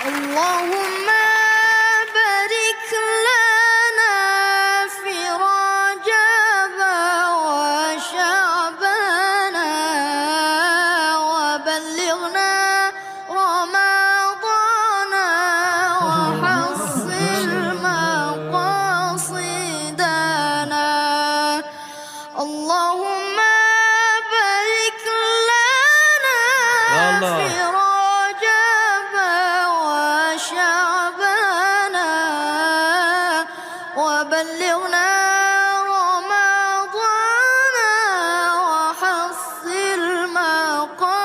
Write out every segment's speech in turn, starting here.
اللهم بارك لنا في رجب وشعبان وبلغنا رمضان وحصل مقاصدنا اللهم بارك لنا في رجب وشعبان وبلغنا رمضان وحصل مقاصدنا.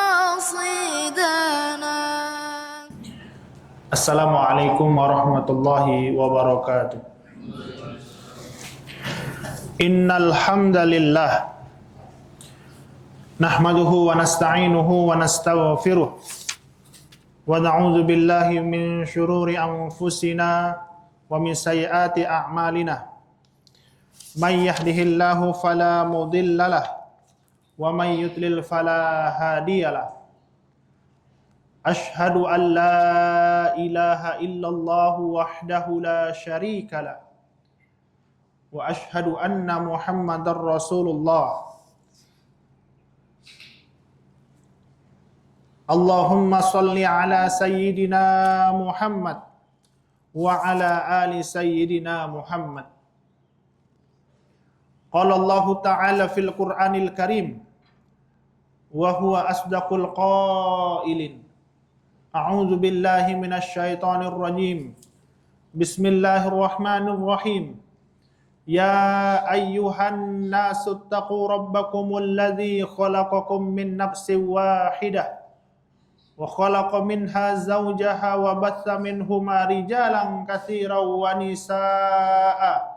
Assalamualaikum warahmatullahi wabarakatuh. Innal hamdalillah nahmaduhu wa nasta'inuhu wa nastaghfiruh wa na'udzu billahi min syururi anfusina wa min sayyiati a'malina. May yahdihillahu fala mudhillalah wa may yudlil fala hadiyalah. Ashhadu an la ilaha illallah wahdahu la syarikalah wa ashhadu anna Muhammadar Rasulullah. Allahumma salli ala sayyidina Muhammad wa ala ali sayyidina Muhammad. Qala Allah ta'ala fil Qur'anil Karim wa huwa asdaqul qailin. A'udzu billahi minasy syaithanir rajim. Bismillahirrahmanirrahim. Ya ayyuhan nasu taqu rabbakumul ladzi khalaqakum min nafsin wahidah wa khalaqa minha zawjaha wa batha minhuma rijalan katsiran wa nisaa'a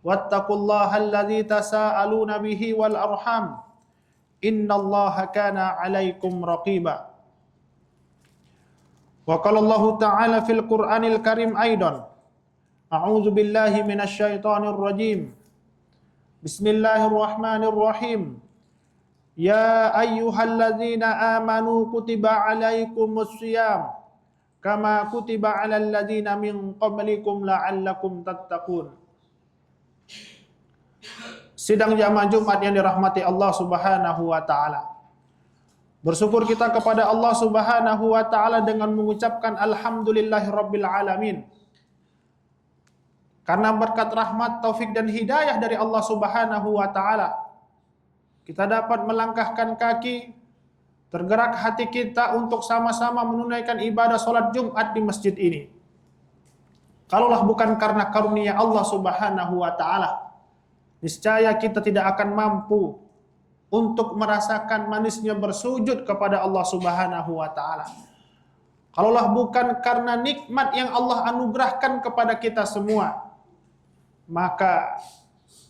wattaqullaha alladzi tasaaluna bihi wal arham innallaha kana 'alaikum raqiba. Wa qala Allah ta'ala fil Qur'anil Karim aidan. A'udzu billahi minasy syaithanir rajim. Bismillahirrahmanirrahim. Ya ayyuhalladzina amanu kutiba 'alaikumus shiyam kama kutiba 'alal ladzina min qablikum la'allakum tattaqun. Sidang jamaah Jumat yang dirahmati Allah Subhanahu wa taala. Bersyukur kita kepada Allah Subhanahu wa taala dengan mengucapkan alhamdulillahirabbil alamin. Karena berkat rahmat, taufik dan hidayah dari Allah Subhanahu wa taala, kita dapat melangkahkan kaki, tergerak hati kita untuk sama-sama menunaikan ibadah salat Jumat di masjid ini. Kalaulah bukan karena karunia Allah Subhanahu wa taala, niscaya kita tidak akan mampu untuk merasakan manisnya bersujud kepada Allah Subhanahu wa taala. Kalaulah bukan karena nikmat yang Allah anugerahkan kepada kita semua, maka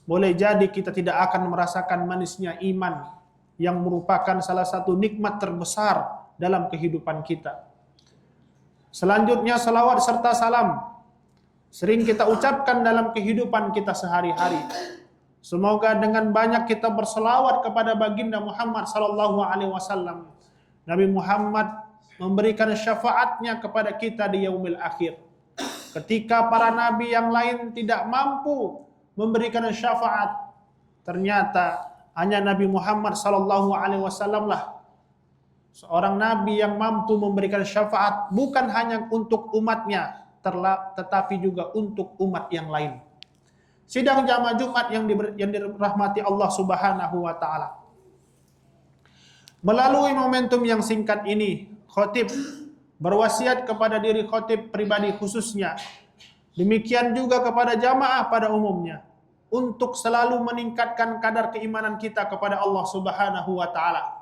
boleh jadi kita tidak akan merasakan manisnya iman yang merupakan salah satu nikmat terbesar dalam kehidupan kita. Selanjutnya salawat serta salam sering kita ucapkan dalam kehidupan kita sehari-hari. Semoga dengan banyak kita berselawat kepada baginda Muhammad sallallahu alaihi wasallam, Nabi Muhammad memberikan syafaatnya kepada kita di yaumil akhir. Ketika para nabi yang lain tidak mampu memberikan syafaat, ternyata hanya Nabi Muhammad sallallahu alaihi wasallam lah seorang nabi yang mampu memberikan syafaat bukan hanya untuk umatnya, tetapi juga untuk umat yang lain. Sidang jamaah Jumat yang dirahmati Allah Subhanahu wa taala. Melalui momentum yang singkat ini, khatib berwasiat kepada diri khatib pribadi khususnya, demikian juga kepada jamaah pada umumnya, untuk selalu meningkatkan kadar keimanan kita kepada Allah Subhanahu wa taala.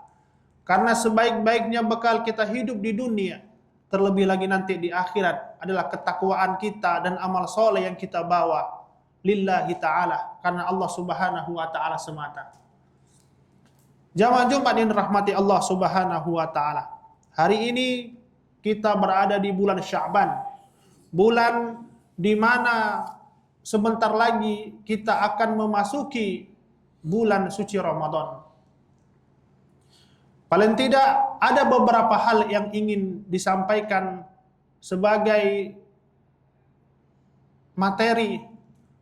Karena sebaik-baiknya bekal kita hidup di dunia, terlebih lagi nanti di akhirat, adalah ketakwaan kita dan amal soleh yang kita bawa lillahi ta'ala, karena Allah Subhanahu wa ta'ala semata. Jamaah Jumat yang dirahmati Allah Subhanahu wa ta'ala, hari ini kita berada di bulan Sya'ban, bulan di mana sebentar lagi kita akan memasuki bulan suci Ramadan. Paling tidak ada beberapa hal yang ingin disampaikan sebagai materi,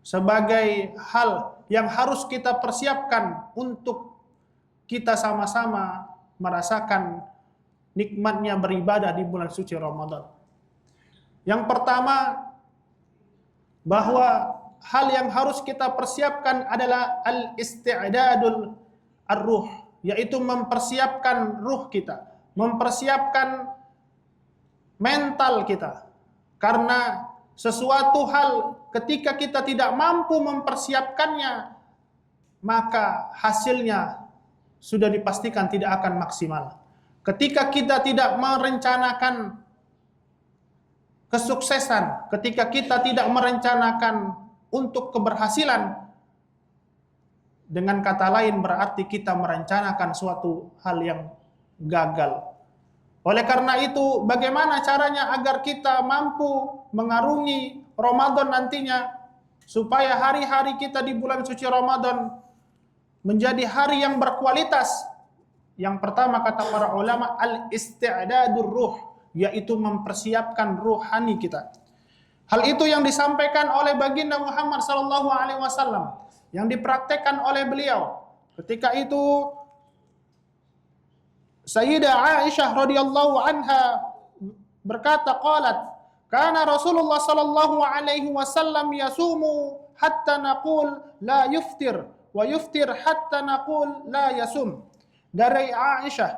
sebagai hal yang harus kita persiapkan untuk kita sama-sama merasakan nikmatnya beribadah di bulan suci Ramadan. Yang pertama, bahwa hal yang harus kita persiapkan adalah al-isti'dadul ar-ruh, yaitu mempersiapkan ruh kita, mempersiapkan mental kita. Karena sesuatu hal ketika kita tidak mampu mempersiapkannya, maka hasilnya sudah dipastikan tidak akan maksimal. Ketika kita tidak merencanakan kesuksesan, ketika kita tidak merencanakan untuk keberhasilan, dengan kata lain berarti kita merencanakan suatu hal yang gagal. Oleh karena itu, bagaimana caranya agar kita mampu mengarungi Ramadan nantinya, supaya hari-hari kita di bulan suci Ramadan menjadi hari yang berkualitas? Yang pertama kata para ulama, al-isti'dadur ruh, yaitu mempersiapkan ruhani kita. Hal itu yang disampaikan oleh baginda Muhammad sallallahu alaihi wasallam, yang dipraktekkan oleh beliau. Ketika itu Sayyidah Aisyah radhiyallahu anha berkata, qalat, kana Rasulullah sallallahu alaihi wasallam yasumu hatta naqul la yuftir wa yuftir hatta naqul la yasum. Dari Aisyah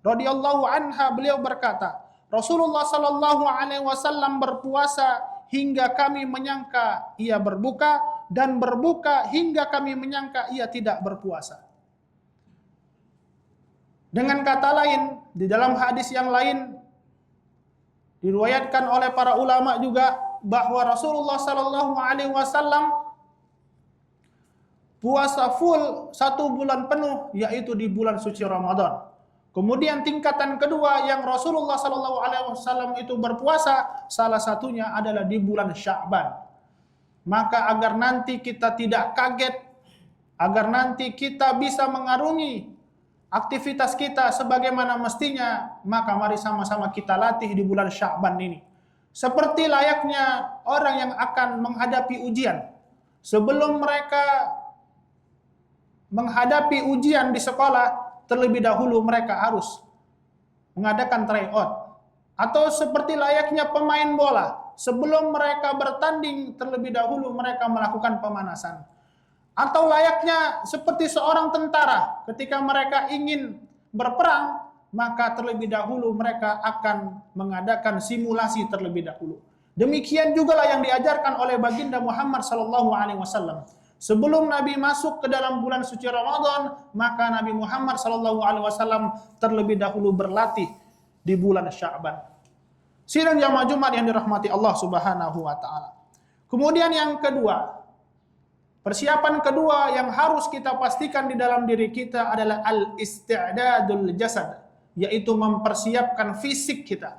radhiyallahu anha, beliau berkata, Rasulullah sallallahu alaihi wasallam berpuasa hingga kami menyangka ia berbuka, dan berbuka hingga kami menyangka ia tidak berpuasa. Dengan kata lain, di dalam hadis yang lain diriwayatkan oleh para ulama juga bahwa Rasulullah sallallahu alaihi wasallam puasa full 1 bulan penuh, yaitu di bulan suci Ramadan. Kemudian tingkatan kedua yang Rasulullah sallallahu alaihi wasallam itu berpuasa, salah satunya adalah di bulan Sya'ban. Maka agar nanti kita tidak kaget, agar nanti kita bisa mengarungi aktivitas kita sebagaimana mestinya, maka mari sama-sama kita latih di bulan Sya'ban ini. Seperti layaknya orang yang akan menghadapi ujian. Sebelum mereka menghadapi ujian di sekolah, terlebih dahulu mereka harus mengadakan tryout. Atau seperti layaknya pemain bola, sebelum mereka bertanding, terlebih dahulu mereka melakukan pemanasan. Atau layaknya seperti seorang tentara, ketika mereka ingin berperang, maka terlebih dahulu mereka akan mengadakan simulasi terlebih dahulu. Demikian jugalah yang diajarkan oleh baginda Muhammad SAW. Sebelum Nabi masuk ke dalam bulan suci Ramadan, maka Nabi Muhammad SAW terlebih dahulu berlatih di bulan Sya'ban. Sidang jamaah Jumat yang dirahmati Allah Subhanahu wa taala. Kemudian yang kedua, persiapan kedua yang harus kita pastikan di dalam diri kita adalah al-isti'dadul jasad, yaitu mempersiapkan fisik kita.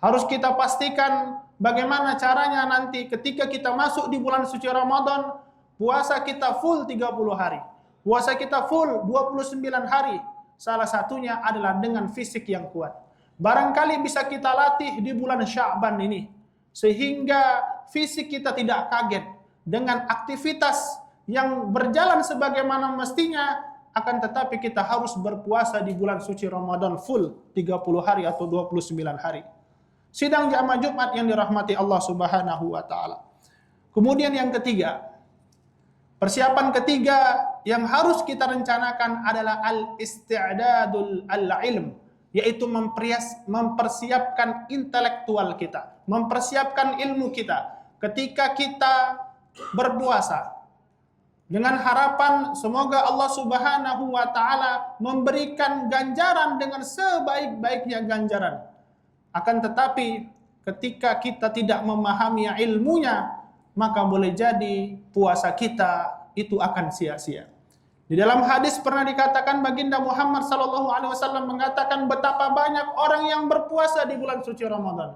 Harus kita pastikan bagaimana caranya nanti ketika kita masuk di bulan suci Ramadan, puasa kita full 30 hari. Puasa kita full 29 hari. Salah satunya adalah dengan fisik yang kuat. Barangkali bisa kita latih di bulan Sya'ban ini, sehingga fisik kita tidak kaget dengan aktivitas yang berjalan sebagaimana mestinya, akan tetapi kita harus berpuasa di bulan suci Ramadan full 30 hari atau 29 hari. Sidang jamaah Jumat yang dirahmati Allah Subhanahu wa taala. Kemudian yang ketiga, persiapan ketiga yang harus kita rencanakan adalah al-isti'dadul al-ilm, yaitu mempersiapkan intelektual kita, mempersiapkan ilmu kita ketika kita berpuasa, dengan harapan semoga Allah Subhanahu wa taala memberikan ganjaran dengan sebaik-baiknya ganjaran. Akan tetapi ketika kita tidak memahami ilmunya, maka boleh jadi puasa kita itu akan sia-sia. Di dalam hadis pernah dikatakan baginda Muhammad SAW mengatakan betapa banyak orang yang berpuasa di bulan suci Ramadan,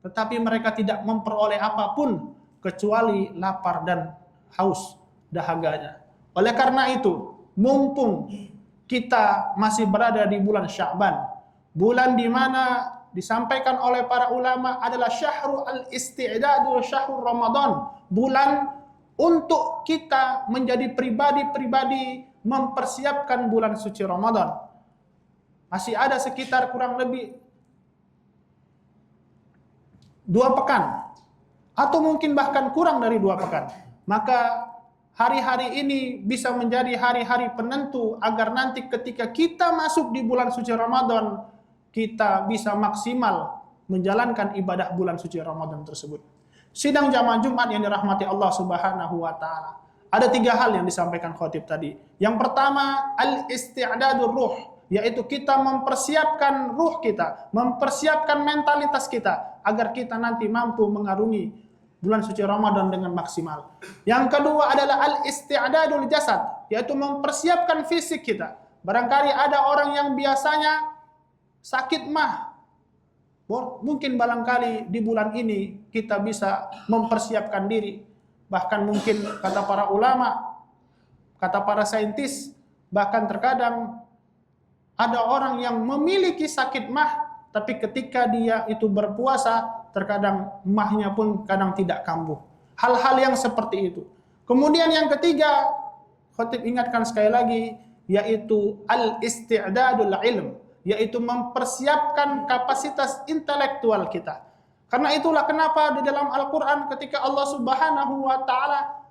tetapi mereka tidak memperoleh apapun kecuali lapar dan haus dahaganya. Oleh karena itu, mumpung kita masih berada di bulan Sya'ban, bulan di mana disampaikan oleh para ulama adalah syahrul al-isti'dadu syahrul Ramadan, bulan untuk kita menjadi pribadi-pribadi mempersiapkan bulan suci Ramadan. Masih ada sekitar kurang lebih 2 pekan atau mungkin bahkan kurang dari 2 pekan. Maka hari-hari ini bisa menjadi hari-hari penentu agar nanti ketika kita masuk di bulan suci Ramadan, kita bisa maksimal menjalankan ibadah bulan suci Ramadan tersebut. Sidang jamaah Jumat yang dirahmati Allah Subhanahu wa taala. Ada 3 hal yang disampaikan khatib tadi. Yang pertama, al-isti'dadur ruh, yaitu kita mempersiapkan ruh kita, mempersiapkan mentalitas kita agar kita nanti mampu mengarungi bulan suci Ramadan dengan maksimal. Yang kedua adalah al-isti'dadul jasad, yaitu mempersiapkan fisik kita. Barangkali ada orang yang biasanya sakit mah. Mungkin barangkali di bulan ini kita bisa mempersiapkan diri. Bahkan mungkin kata para ulama, kata para saintis, bahkan terkadang ada orang yang memiliki sakit mah, tapi ketika dia itu berpuasa, terkadang mahnya pun kadang tidak kambuh. Hal-hal yang seperti itu. Kemudian yang ketiga, khatib ingatkan sekali lagi, yaitu al-isti'dadul ilm, yaitu mempersiapkan kapasitas intelektual kita. Karena itulah kenapa di dalam Al-Quran ketika Allah Subhanahu wa ta'ala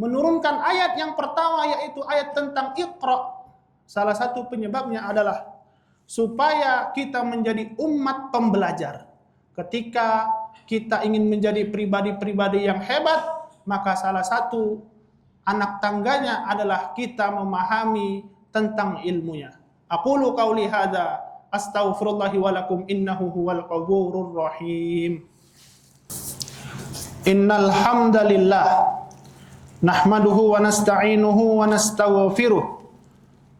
menurunkan ayat yang pertama, yaitu ayat tentang Iqra, salah satu penyebabnya adalah supaya kita menjadi umat pembelajar. Ketika kita ingin menjadi pribadi-pribadi yang hebat, maka salah satu anak tangganya adalah kita memahami tentang ilmunya. Aqulu qauli hadza astaghfirullahi wa lakum innahu huwal ghafurur rahim. Innal hamdalillah nahmaduhu wa nasta'inuhu wa nastaghfiruh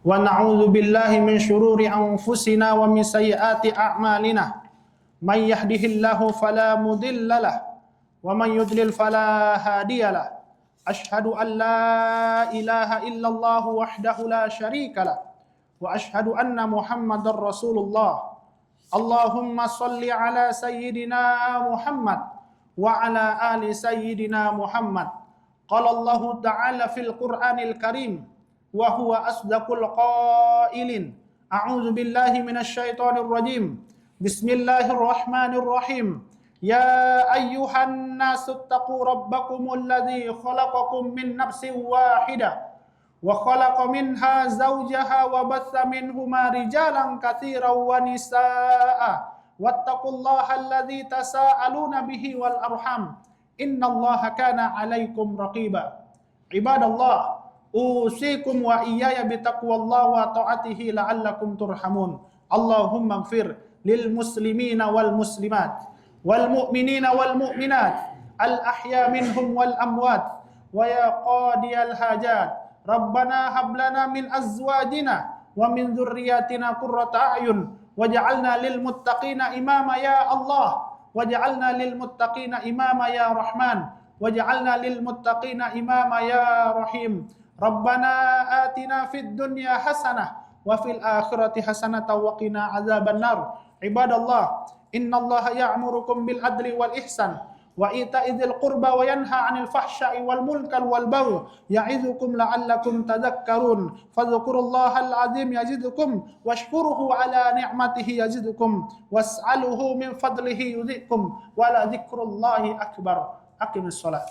wa na'udzu billahi min syururi anfusina wa min sayyiati a'malina. May yahdihillahu fala mudilla lahu wa man yudlil fala hadiya lahu. Asyhadu an la ilaha illallah wahdahu la syarika lahu wa asyhadu anna Muhammadar Rasulullah. Allahumma shalli ala sayyidina Muhammad wa ala ali sayyidina Muhammad. Qala Allah ta'ala fil Qur'anil Karim wa huwa asdaqul qailin. A'udzu billahi minasy syaithanir rajim. Bismillahirrahmanirrahim. Ya ayyuhan nasu taqu rabbakumul ladzi khalaqakum min nafsin wahidah wa khalaqa minha zawjaha wa batha minhuma rijalan katsiran wa nisaa'a wattaqullaha alladzi tasaaluna bihi wal arham innallaha kana 'alaikum raqiba. Ibadallah, usikum wa iyaya bitaqwallahi wa ta'atihi la'allakum turhamun. Allahumma ighfir lil muslimina wal muslimat wal mu'minina wal mu'minat al ahya minhum wal amwat wa ya qadiyal hajat rabbana hab lana min azwajina wa min dzurriyyatina qurrata a'yun waj'alna lil muttaqina imama ya Allah waj'alna lil muttaqina imama ya Rahman waj'alna lil muttaqina imama ya Rahim. Rabbana atina fid dunya hasanah wa fil akhirati hasanatan wa qina adzaban nar. Ibadallah, innallaha ya'murukum bil adli wal ihsan wa ita'i dzil qurba wa yanha 'anil fahsya'i wal munkar wal baghi ya'idzukum la'allakum tadhakkarun. Fadhkurullahal 'azim yazidukum washkuruhu 'ala ni'matihi yazidukum was'aluhu min fadlihi yuzikum wa la dzikrullahi akbar. Aqimis shalah.